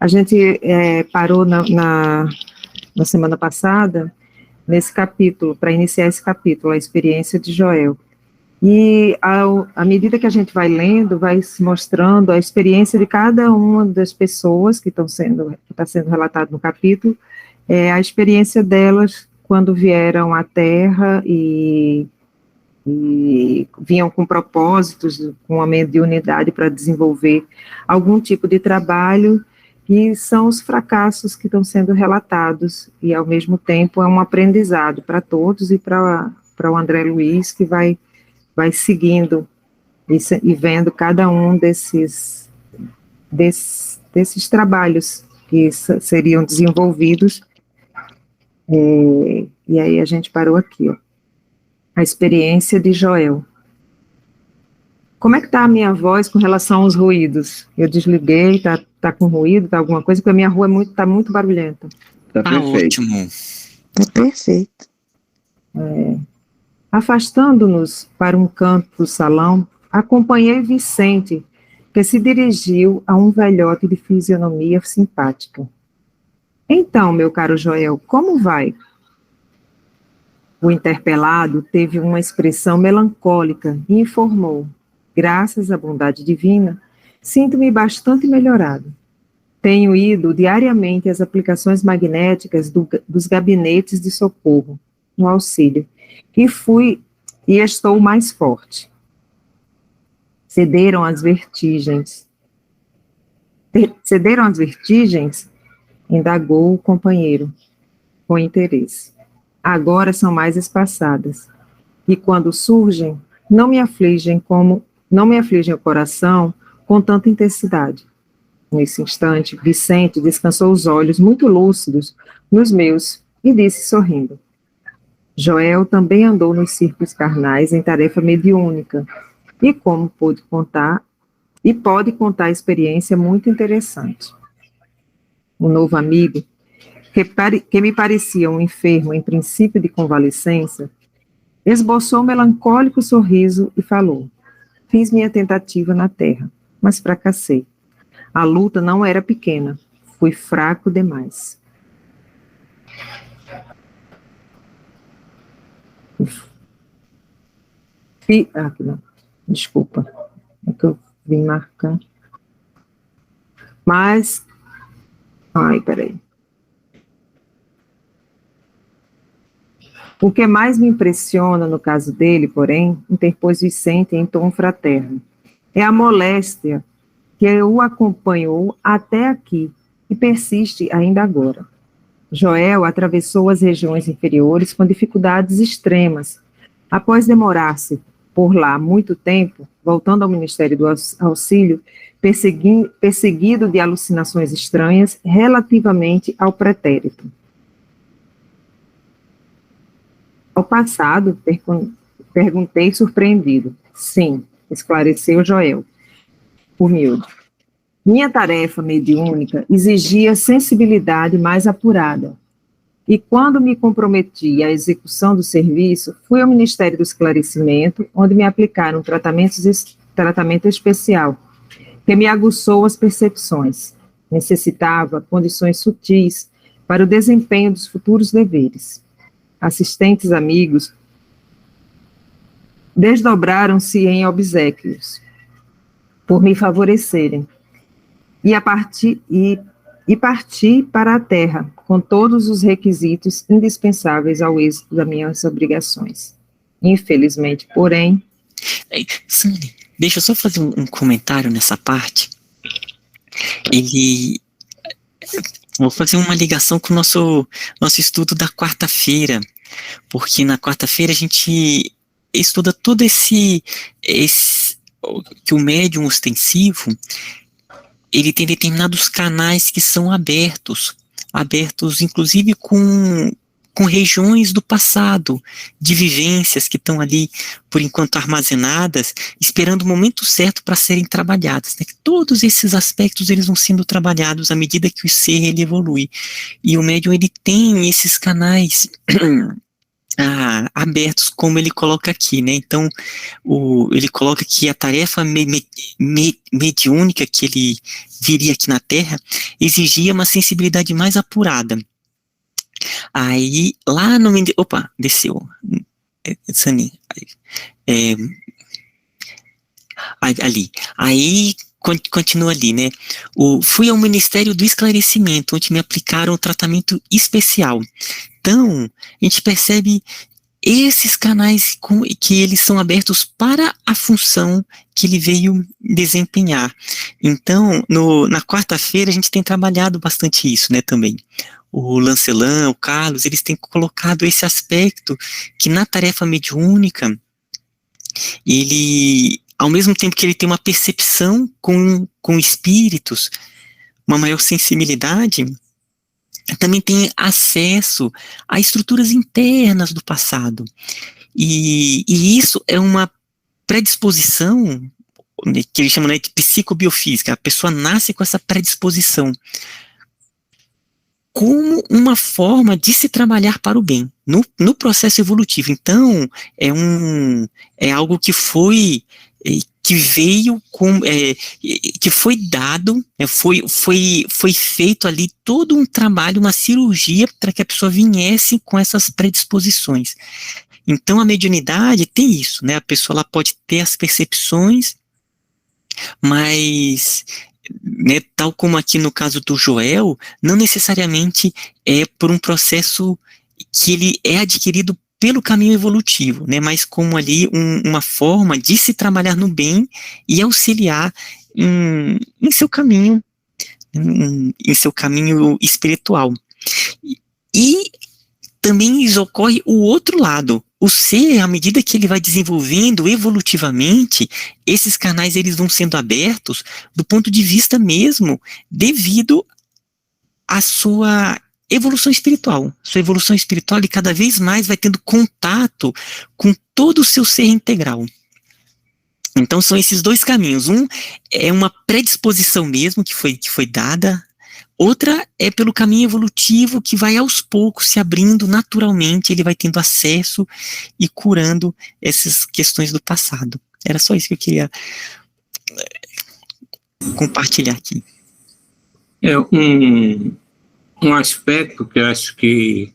A gente parou na semana passada, nesse capítulo, para iniciar esse capítulo, a experiência de Joel. E à medida que a gente vai lendo, vai se mostrando a experiência de cada uma das pessoas que está sendo relatado no capítulo, a experiência delas quando vieram à Terra e vinham com propósitos, com uma mediunidade para desenvolver algum tipo de trabalho, e são os fracassos que estão sendo relatados, e ao mesmo tempo é um aprendizado para todos e para o André Luiz, que vai seguindo e vendo cada um desses trabalhos que seriam desenvolvidos, e aí a gente parou aqui, ó. A experiência de Joel. Como é que está a minha voz com relação aos ruídos? Eu desliguei, tá com ruído, tá alguma coisa, porque a minha rua tá muito barulhenta. Tá perfeito. Ótimo. É perfeito. Afastando-nos para um canto do salão, acompanhei Vicente, que se dirigiu a um velhote de fisionomia simpática. Então, meu caro Joel, como vai? O interpelado teve uma expressão melancólica e informou: graças à bondade divina, sinto-me bastante melhorado. Tenho ido diariamente às aplicações magnéticas dos gabinetes de socorro, no auxílio, e estou mais forte. Cederam as vertigens? Indagou o companheiro, com interesse. Agora são mais espaçadas, e quando surgem, não me afligem o coração com tanta intensidade. Nesse instante, Vicente descansou os olhos muito lúcidos nos meus e disse sorrindo: Joel também andou nos círculos carnais em tarefa mediúnica, e pode contar experiência muito interessante. O novo amigo, que me parecia um enfermo em princípio de convalescença, esboçou um melancólico sorriso e falou: fiz minha tentativa na terra, mas fracassei. A luta não era pequena, fui fraco demais. Desculpa, é que eu vim marcar. Mas, peraí. O que mais me impressiona no caso dele, porém, interpôs Vicente em tom fraterno, é a moléstia que o acompanhou até aqui e persiste ainda agora. Joel atravessou as regiões inferiores com dificuldades extremas. Após demorar-se por lá muito tempo, voltando ao Ministério do Auxílio, perseguido de alucinações estranhas relativamente ao pretérito. Ao passado, perguntei surpreendido. Sim, esclareceu Joel, humilde. Minha tarefa mediúnica exigia sensibilidade mais apurada. E quando me comprometi à execução do serviço, fui ao Ministério do Esclarecimento, onde me aplicaram um tratamento especial, que me aguçou as percepções. Necessitava condições sutis para o desempenho dos futuros deveres. Assistentes amigos desdobraram-se em obséquios por me favorecerem e parti para a terra com todos os requisitos indispensáveis ao êxito das minhas obrigações. Infelizmente, porém... Sandra, deixa eu só fazer um comentário nessa parte. Vou fazer uma ligação com o nosso estudo da quarta-feira, porque na quarta-feira a gente estuda todo esse que o médium ostensivo, ele tem determinados canais que são abertos inclusive com regiões do passado, de vivências que estão ali, por enquanto, armazenadas, esperando o momento certo para serem trabalhadas, né? Todos esses aspectos, eles vão sendo trabalhados à medida que o ser, ele evolui. E o médium, ele tem esses canais abertos, como ele coloca aqui, né? Então, ele coloca que a tarefa mediúnica que ele viria aqui na Terra exigia uma sensibilidade mais apurada. Aí, lá no... Opa, desceu. Sani. Ali. Aí, continua ali, né? Fui ao Ministério do Esclarecimento, onde me aplicaram um tratamento especial. Então, a gente percebe esses canais que eles são abertos para a função que ele veio desempenhar. Então, na quarta-feira, a gente tem trabalhado bastante isso, né, também. O Lancelan, o Carlos, eles têm colocado esse aspecto que na tarefa mediúnica, ele, ao mesmo tempo que ele tem uma percepção com espíritos, uma maior sensibilidade, também tem acesso a estruturas internas do passado. E isso é uma predisposição, que eles chamam, né, de psicobiofísica. A pessoa nasce com essa predisposição como uma forma de se trabalhar para o bem, no processo evolutivo. Então, é algo que veio que foi dado, foi feito ali todo um trabalho, uma cirurgia para que a pessoa viesse com essas predisposições. Então a mediunidade tem isso, né? A pessoa ela pode ter as percepções, mas, né, tal como aqui no caso do Joel, não necessariamente é por um processo que ele é adquirido pelo caminho evolutivo, né, mas como ali uma forma de se trabalhar no bem e auxiliar em seu caminho, em seu caminho espiritual. E também ocorre o outro lado. O ser, à medida que ele vai desenvolvendo evolutivamente, esses canais eles vão sendo abertos do ponto de vista mesmo devido à sua evolução espiritual. Sua evolução espiritual, ele cada vez mais vai tendo contato com todo o seu ser integral. Então são esses dois caminhos. Um é uma predisposição mesmo que foi dada. Outra é pelo caminho evolutivo que vai aos poucos se abrindo naturalmente, ele vai tendo acesso e curando essas questões do passado. Era só isso que eu queria compartilhar aqui. Um aspecto que eu acho que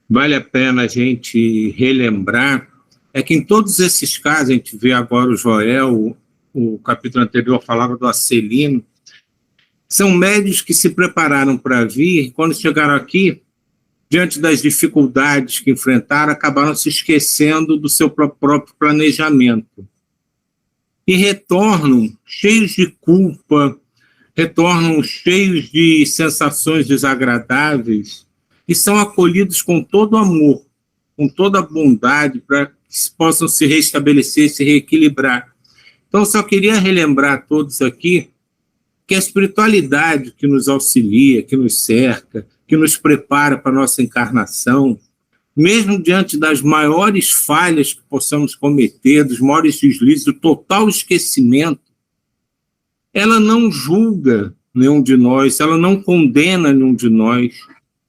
vale a pena a gente relembrar é que em todos esses casos, a gente vê agora o Joel, o capítulo anterior falava do Acelino, são médios que se prepararam para vir, quando chegaram aqui, diante das dificuldades que enfrentaram, acabaram se esquecendo do seu próprio planejamento. E retornam cheios de culpa, retornam cheios de sensações desagradáveis, e são acolhidos com todo amor, com toda a bondade, para que possam se restabelecer, se reequilibrar. Então, eu só queria relembrar a todos aqui que a espiritualidade que nos auxilia, que nos cerca, que nos prepara para a nossa encarnação, mesmo diante das maiores falhas que possamos cometer, dos maiores deslizes, do total esquecimento, ela não julga nenhum de nós, ela não condena nenhum de nós.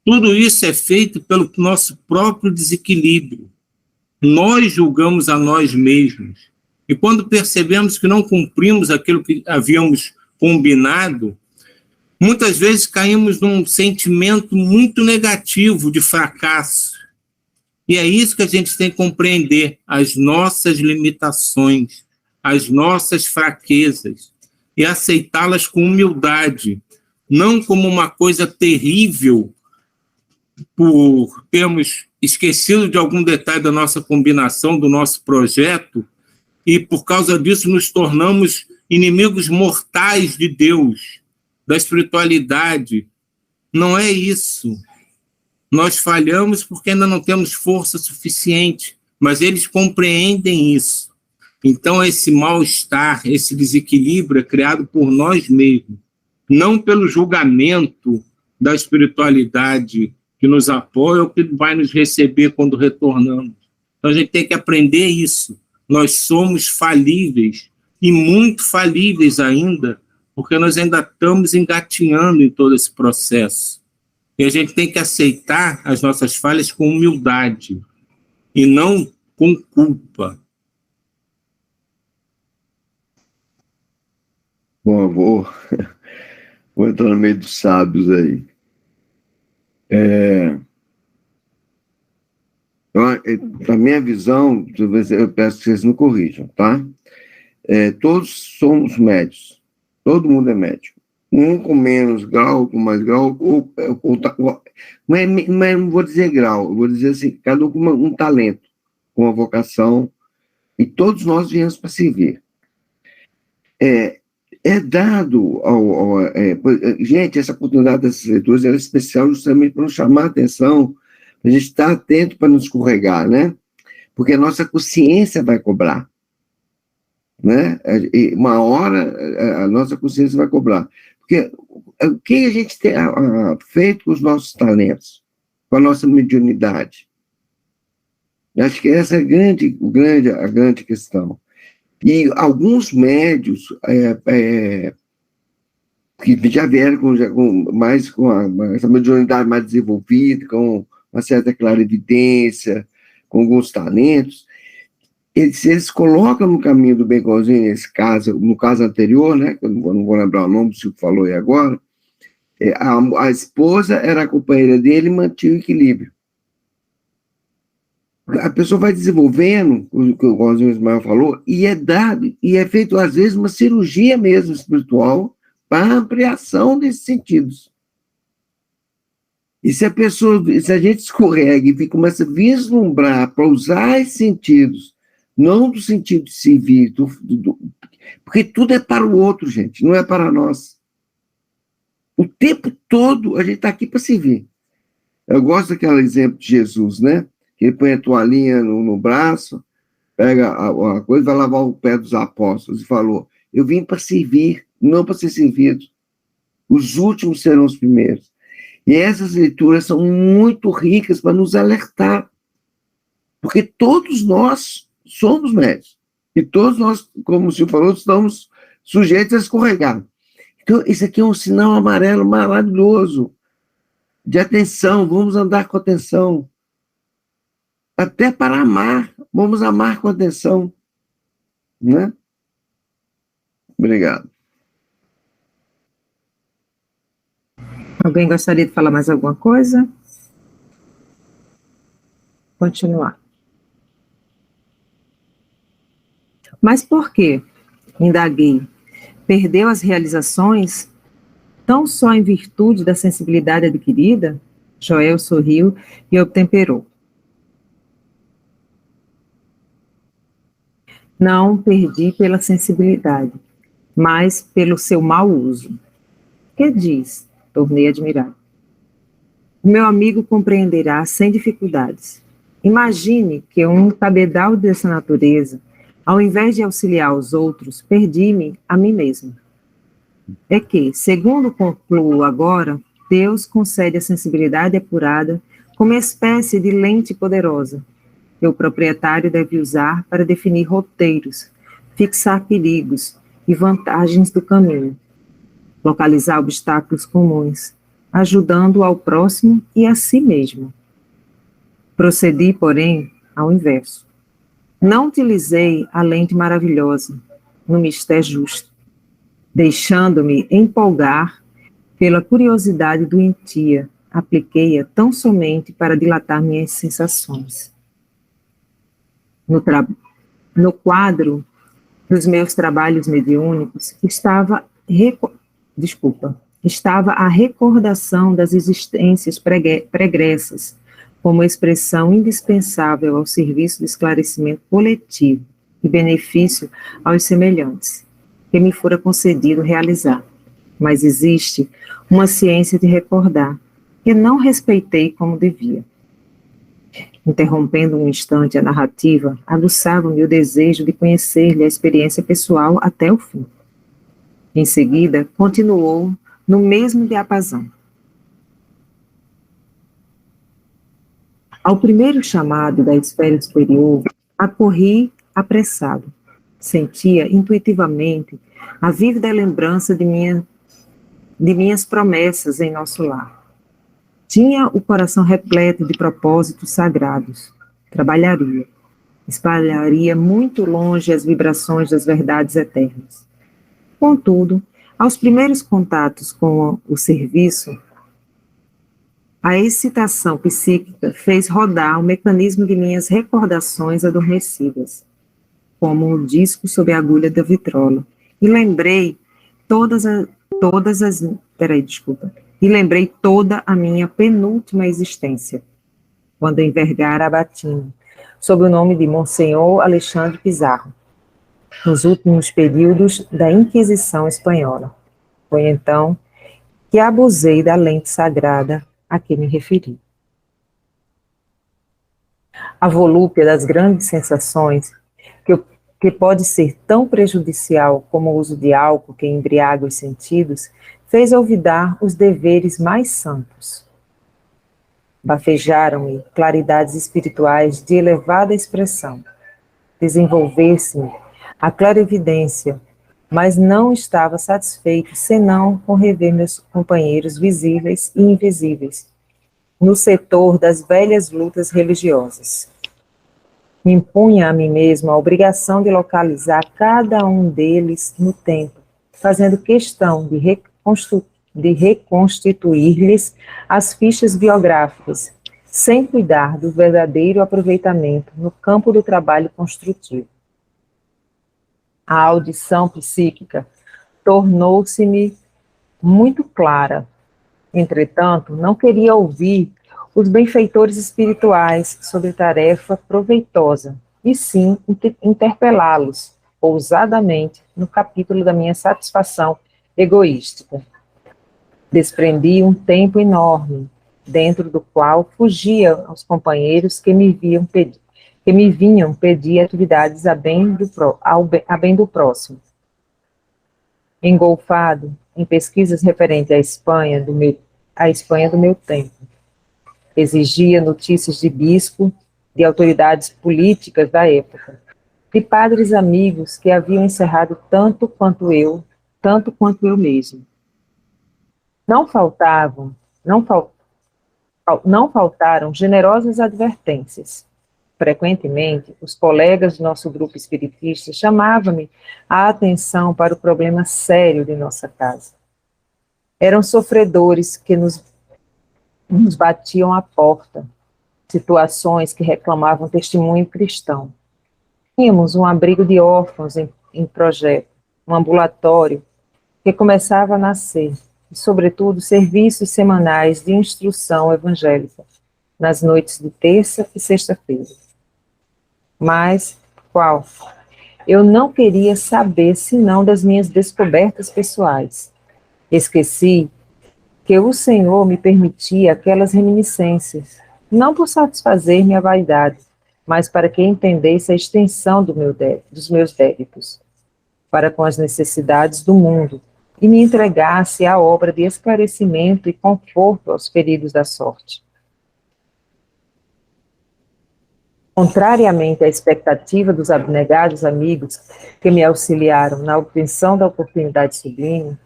Tudo isso é feito pelo nosso próprio desequilíbrio. Nós julgamos a nós mesmos. E quando percebemos que não cumprimos aquilo que havíamos combinado, muitas vezes caímos num sentimento muito negativo de fracasso. E é isso que a gente tem que compreender, as nossas limitações, as nossas fraquezas, e aceitá-las com humildade, não como uma coisa terrível por termos esquecido de algum detalhe da nossa combinação, do nosso projeto, e por causa disso nos tornamos inimigos mortais de Deus, da espiritualidade. Não é isso. Nós falhamos porque ainda não temos força suficiente, mas eles compreendem isso. Então, esse mal-estar, esse desequilíbrio é criado por nós mesmos, não pelo julgamento da espiritualidade que nos apoia ou que vai nos receber quando retornamos. Então, a gente tem que aprender isso. Nós somos falíveis, e muito falíveis ainda, porque nós ainda estamos engatinhando em todo esse processo. E a gente tem que aceitar as nossas falhas com humildade. e não com culpa. Bom, eu vou entrar no meio dos sábios aí. Na minha visão, eu peço que vocês me corrijam, tá? Todos somos médios. Todo mundo é médico. Um com menos grau, com mais grau, não vou dizer grau, eu vou dizer assim, cada um com um talento, com uma vocação, e todos nós viemos para servir. Dado gente, essa oportunidade dessas leituras é especial justamente para nos chamar a atenção, para a gente estar atento para não escorregar, né? Porque a nossa consciência vai cobrar, né? E uma hora a nossa consciência vai cobrar. Porque o que a gente tem feito com os nossos talentos, com a nossa mediunidade? Acho que essa é a grande questão. E alguns médios que já vieram com essa mediunidade mais desenvolvida, com uma certa clarividência, com alguns talentos, eles colocam no caminho do bem comum, nesse caso, no caso anterior, né, que eu não vou lembrar o nome, o Silvio falou aí agora, a esposa era a companheira dele e mantinha o equilíbrio. A pessoa vai desenvolvendo, o que o Gonzinho Ismael falou, e é feito, às vezes, uma cirurgia mesmo espiritual para ampliação desses sentidos. E se a gente escorrega e começa a vislumbrar para usar esses sentidos, não do sentido de servir, porque tudo é para o outro, gente, não é para nós. O tempo todo a gente está aqui para servir. Eu gosto daquele exemplo de Jesus, né? Que ele põe a toalhinha no braço, pega a coisa, vai lavar o pé dos apóstolos e falou: eu vim para servir, não para ser servido. Os últimos serão os primeiros. E essas leituras são muito ricas para nos alertar, porque todos nós somos médios, e todos nós, como o senhor falou, estamos sujeitos a escorregar. Então, isso aqui é um sinal amarelo maravilhoso, de atenção, vamos andar com atenção, até para amar, vamos amar com atenção, né? Obrigado. Alguém gostaria de falar mais alguma coisa? Continuar. Mas por quê? Indaguei. Perdeu as realizações tão só em virtude da sensibilidade adquirida? Joel sorriu e obtemperou. Não perdi pela sensibilidade, mas pelo seu mau uso. Que diz? Tornei admirado. O meu amigo compreenderá sem dificuldades. Imagine que um cabedal dessa natureza, ao invés de auxiliar os outros, perdi-me a mim mesmo. É que, segundo concluo agora, Deus concede a sensibilidade apurada como espécie de lente poderosa, que o proprietário deve usar para definir roteiros, fixar perigos e vantagens do caminho, localizar obstáculos comuns, ajudando ao próximo e a si mesmo. Procedi, porém, ao inverso. Não utilizei a lente maravilhosa no mistério justo, deixando-me empolgar pela curiosidade doentia, apliquei-a tão somente para dilatar minhas sensações. No quadro dos meus trabalhos mediúnicos estava a recordação das existências pregressas como expressão indispensável ao serviço do esclarecimento coletivo e benefício aos semelhantes, que me fora concedido realizar. Mas existe uma ciência de recordar, que não respeitei como devia. Interrompendo um instante a narrativa, aguçava-me o desejo de conhecer-lhe a experiência pessoal até o fim. Em seguida, continuou no mesmo diapasão. Ao primeiro chamado da esfera superior, acorri apressado. Sentia intuitivamente a vívida lembrança de minhas promessas em nosso lar. Tinha o coração repleto de propósitos sagrados. trabalharia, espalharia muito longe as vibrações das verdades eternas. Contudo, aos primeiros contatos com o serviço, a excitação psíquica fez rodar o mecanismo de minhas recordações adormecidas, como um disco sob a agulha da vitrola, e lembrei e lembrei toda a minha penúltima existência, quando envergara a batina, sob o nome de Monsenhor Alexandre Pizarro, nos últimos períodos da Inquisição Espanhola. Foi então que abusei da lente sagrada a que me referi. A volúpia das grandes sensações, que pode ser tão prejudicial como o uso de álcool que embriaga os sentidos, fez olvidar os deveres mais santos. Bafejaram-me claridades espirituais de elevada expressão. Desenvolver-se-me a clarividência, mas não estava satisfeito senão com rever meus companheiros visíveis e invisíveis, no setor das velhas lutas religiosas. Me impunha a mim mesmo a obrigação de localizar cada um deles no tempo, fazendo questão de reconstituir-lhes as fichas biográficas, sem cuidar do verdadeiro aproveitamento no campo do trabalho construtivo. A audição psíquica tornou-se-me muito clara. Entretanto, não queria ouvir os benfeitores espirituais sobre tarefa proveitosa, e sim interpelá-los ousadamente no capítulo da minha satisfação egoística. Desprendi um tempo enorme, dentro do qual fugia aos companheiros que me vinham pedir atividades a bem do próximo. Engolfado em pesquisas referentes à Espanha do meu tempo, exigia notícias de bispo, de autoridades políticas da época, de padres amigos que haviam encerrado tanto quanto eu mesmo. Não faltaram generosas advertências. Frequentemente, os colegas do nosso grupo espiritista chamavam-me a atenção para o problema sério de nossa casa. Eram sofredores que nos batiam à porta, situações que reclamavam testemunho cristão. Tínhamos um abrigo de órfãos em projeto, um ambulatório que começava a nascer, e, sobretudo, serviços semanais de instrução evangélica, nas noites de terça e sexta-feira. Mas, qual? Eu não queria saber senão das minhas descobertas pessoais. Esqueci que o Senhor me permitia aquelas reminiscências, não por satisfazer minha vaidade, mas para que entendesse a extensão dos meus débitos, para com as necessidades do mundo, e me entregasse à obra de esclarecimento e conforto aos feridos da sorte. Contrariamente à expectativa dos abnegados amigos que me auxiliaram na obtenção da oportunidade sublime,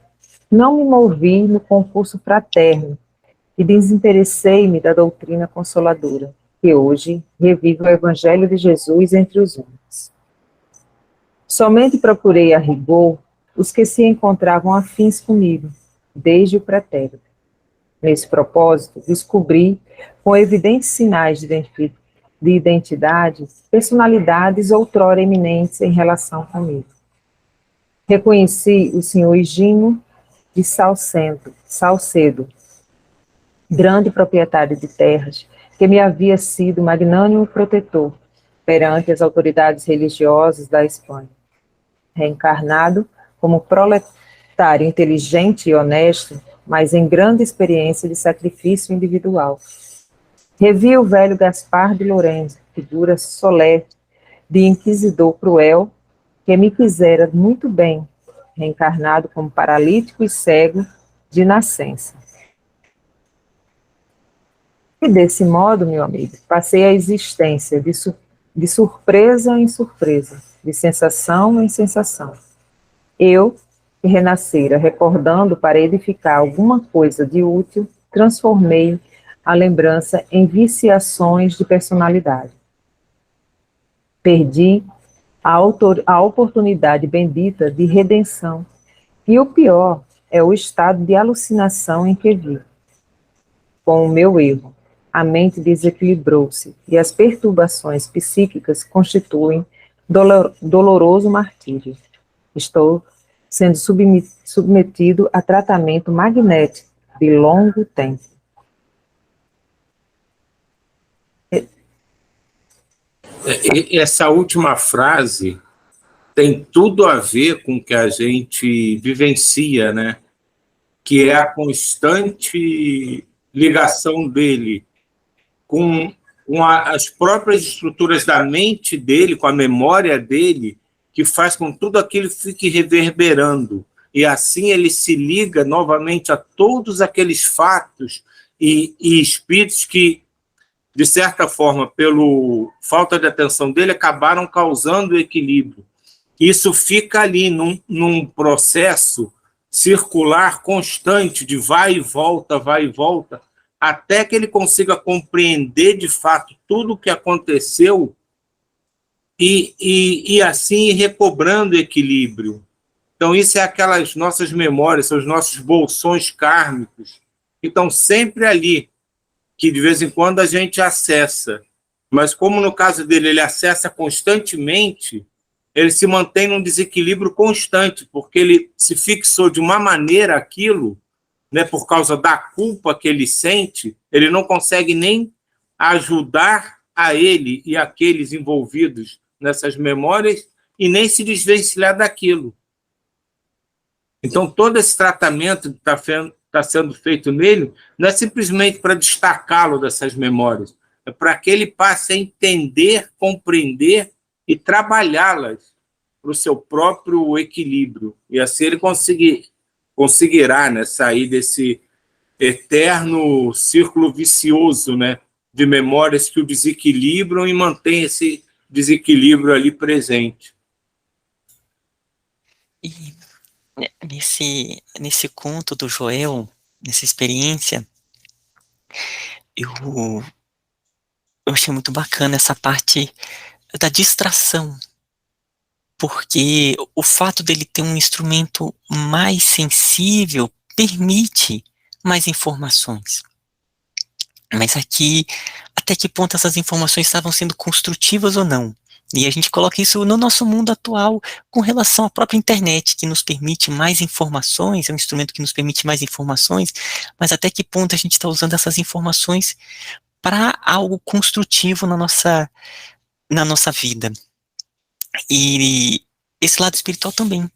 não me movi no concurso fraterno e desinteressei-me da doutrina consoladora, que hoje revive o Evangelho de Jesus entre os homens. Somente procurei a rigor os que se encontravam afins comigo, desde o pretérito. Nesse propósito, descobri, com evidentes sinais de identidade, personalidades outrora eminentes em relação comigo. Reconheci o senhor Higino de Salcedo, grande proprietário de terras, que me havia sido magnânimo protetor perante as autoridades religiosas da Espanha. Reencarnado como proletário inteligente e honesto, mas em grande experiência de sacrifício individual. Revi o velho Gaspar de Lourenço, figura solene de inquisidor cruel, que me quisera muito bem, reencarnado como paralítico e cego de nascença. E desse modo, meu amigo, passei a existência de surpresa em surpresa, de sensação em sensação. Eu, que renascera recordando para edificar alguma coisa de útil, transformei a lembrança em viciações de personalidade. Perdi a oportunidade bendita de redenção. E o pior é o estado de alucinação em que vivo. Com o meu erro, a mente desequilibrou-se e as perturbações psíquicas constituem doloroso martírio. Estou sendo submetido a tratamento magnético de longo tempo. Essa última frase tem tudo a ver com o que a gente vivencia, né? Que é a constante ligação dele com as próprias estruturas da mente dele, com a memória dele, que faz com que tudo aquilo fique reverberando. E assim ele se liga novamente a todos aqueles fatos e espíritos que, de certa forma, pela falta de atenção dele, acabaram causando equilíbrio. Isso fica ali num processo circular constante de vai e volta, até que ele consiga compreender de fato tudo o que aconteceu e assim ir recobrando equilíbrio. Então, isso é aquelas nossas memórias, são os nossos bolsões kármicos, que estão sempre ali, que de vez em quando a gente acessa. Mas como no caso dele ele acessa constantemente, ele se mantém num desequilíbrio constante, porque ele se fixou de uma maneira aquilo, né, por causa da culpa que ele sente, ele não consegue nem ajudar a ele e aqueles envolvidos nessas memórias e nem se desvencilhar daquilo. Então, todo esse tratamento que está sendo feito nele não é simplesmente para destacá-lo dessas memórias, é para que ele passe a entender, compreender e trabalhá-las para o seu próprio equilíbrio. E assim ele conseguirá, né, sair desse eterno círculo vicioso, né, de memórias que o desequilibram e mantém esse desequilíbrio ali presente. E nesse conto do Joel, nessa experiência, eu achei muito bacana essa parte da distração, porque o fato dele ter um instrumento mais sensível permite mais informações. Mas aqui, até que ponto essas informações estavam sendo construtivas ou não? E a gente coloca isso no nosso mundo atual com relação à própria internet, que nos permite mais informações, é um instrumento que nos permite mais informações, mas até que ponto a gente está usando essas informações para algo construtivo na nossa vida. E esse lado espiritual também.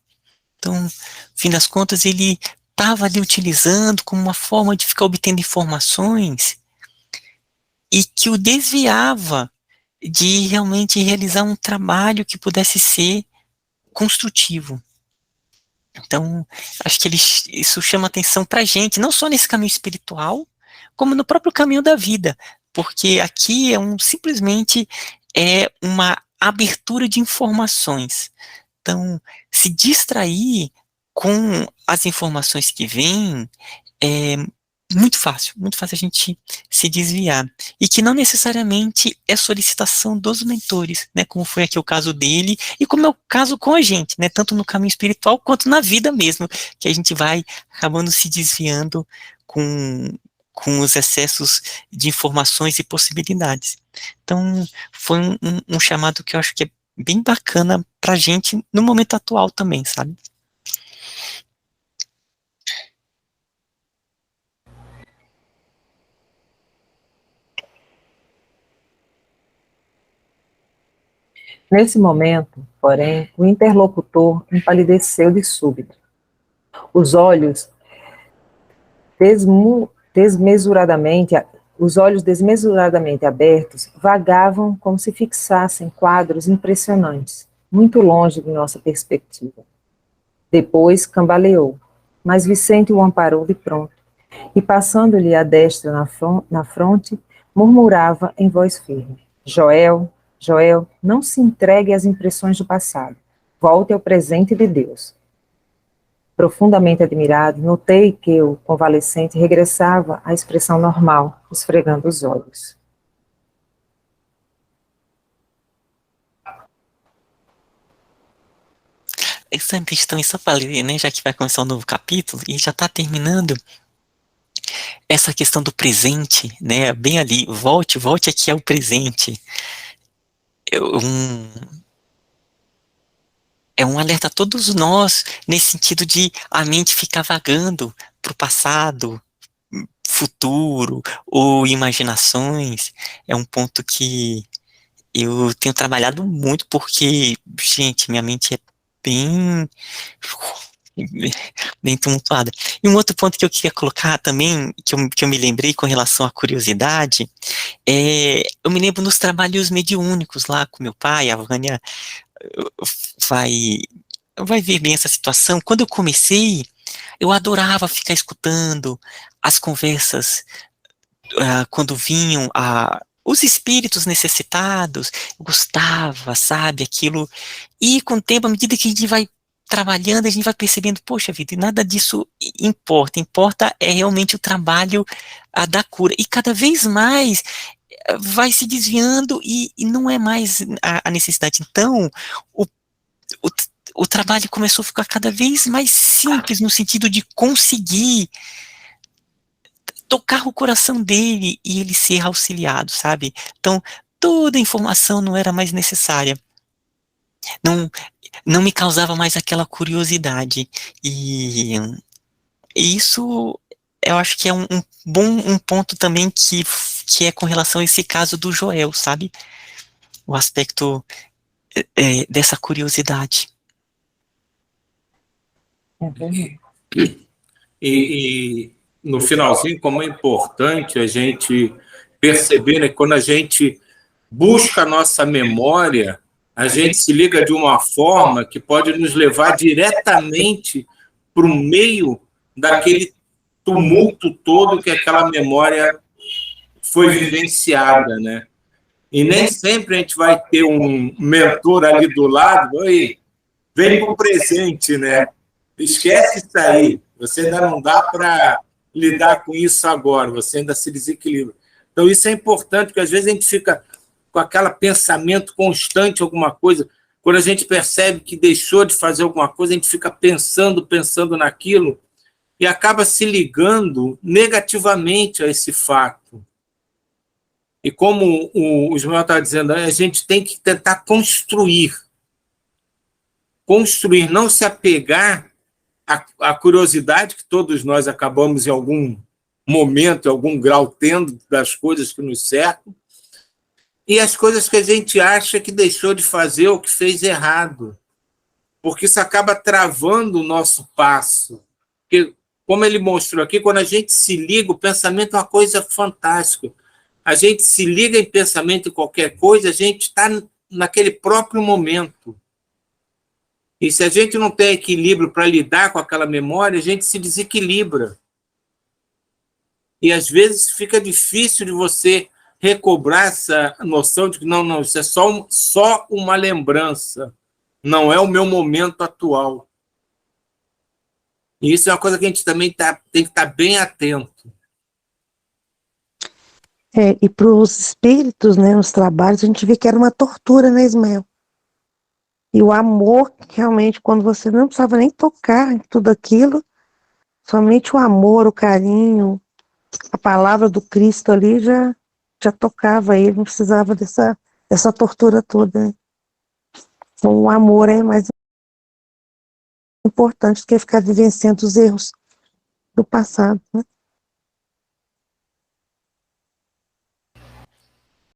Então, no fim das contas, ele estava ali utilizando como uma forma de ficar obtendo informações e que o desviava de realmente realizar um trabalho que pudesse ser construtivo. Então, acho que isso chama atenção para a gente, não só nesse caminho espiritual, como no próprio caminho da vida, porque aqui simplesmente é uma abertura de informações. Então, se distrair com as informações que vêm é muito fácil a gente se desviar. E que não necessariamente é solicitação dos mentores, né, como foi aqui o caso dele, e como é o caso com a gente, né, tanto no caminho espiritual quanto na vida mesmo, que a gente vai acabando se desviando com os excessos de informações e possibilidades. Então, foi um chamado que eu acho que é bem bacana pra gente no momento atual também, sabe? Nesse momento, porém, o interlocutor empalideceu de súbito. Os olhos desmesuradamente abertos vagavam como se fixassem quadros impressionantes, muito longe de nossa perspectiva. Depois cambaleou, mas Vicente o amparou de pronto, e passando-lhe a destra na fronte, murmurava em voz firme: Joel, Joel, não se entregue às impressões do passado. Volte ao presente de Deus. Profundamente admirado, notei que o convalescente regressava à expressão normal, esfregando os olhos. essa questão, só falei, né, já que vai começar um novo capítulo, e já está terminando, essa questão do presente, né, bem ali, volte aqui ao presente. Um, é um alerta a todos nós, nesse sentido de a mente ficar vagando para o passado, futuro, ou imaginações. É um ponto que eu tenho trabalhado muito, porque, gente, minha mente é bem bem tumultuada. E um outro ponto que eu queria colocar também, que eu me lembrei com relação à curiosidade, eu me lembro nos trabalhos mediúnicos lá com meu pai, a Vânia vai, vai ver bem essa situação. Quando eu comecei, eu adorava ficar escutando as conversas, quando vinham os espíritos necessitados, eu gostava, sabe, aquilo. E com o tempo, à medida que a gente vai trabalhando, a gente vai percebendo, poxa vida, nada disso importa é realmente o trabalho da cura. E cada vez mais vai se desviando e não é mais a necessidade. Então, o, o, o trabalho começou a ficar cada vez mais simples, no sentido de conseguir tocar o coração dele e ele ser auxiliado, sabe? Então, toda a informação não era mais necessária. Não, não me causava mais aquela curiosidade. E isso, eu acho que é um bom ponto também que é com relação a esse caso do Joel, sabe? O aspecto dessa curiosidade. É verdade. E no finalzinho, como é importante a gente perceber, né, quando a gente busca a nossa memória, a gente se liga de uma forma que pode nos levar diretamente para o meio daquele tumulto todo que aquela memória foi vivenciada, né? E nem sempre a gente vai ter um mentor ali do lado, oi, vem para o presente, né? Esquece isso aí, você ainda não dá para lidar com isso agora, você ainda se desequilibra. Então, isso é importante, porque às vezes a gente fica com aquele pensamento constante, alguma coisa. Quando a gente percebe que deixou de fazer alguma coisa, a gente fica pensando naquilo e acaba se ligando negativamente a esse fato. E como o Ismael está dizendo, a gente tem que tentar construir, não se apegar à curiosidade que todos nós acabamos em algum momento, em algum grau, tendo das coisas que nos cercam, e as coisas que a gente acha que deixou de fazer ou que fez errado, porque isso acaba travando o nosso passo. Porque, como ele mostrou aqui, quando a gente se liga, o pensamento é uma coisa fantástica. A gente se liga em pensamento em qualquer coisa, a gente está naquele próprio momento. E se a gente não tem equilíbrio para lidar com aquela memória, a gente se desequilibra. E às vezes fica difícil de você recobrar essa noção de que não, isso é só uma lembrança, não é o meu momento atual. E isso é uma coisa que a gente também tem que estar bem atento. E para os espíritos, né, nos trabalhos, a gente vê que era uma tortura, né, Ismael? E o amor, realmente, quando você não precisava nem tocar em tudo aquilo, somente o amor, o carinho, a palavra do Cristo ali já tocava ele, não precisava dessa tortura toda, né? Então, o amor é mais importante do que ficar vivenciando os erros do passado, né?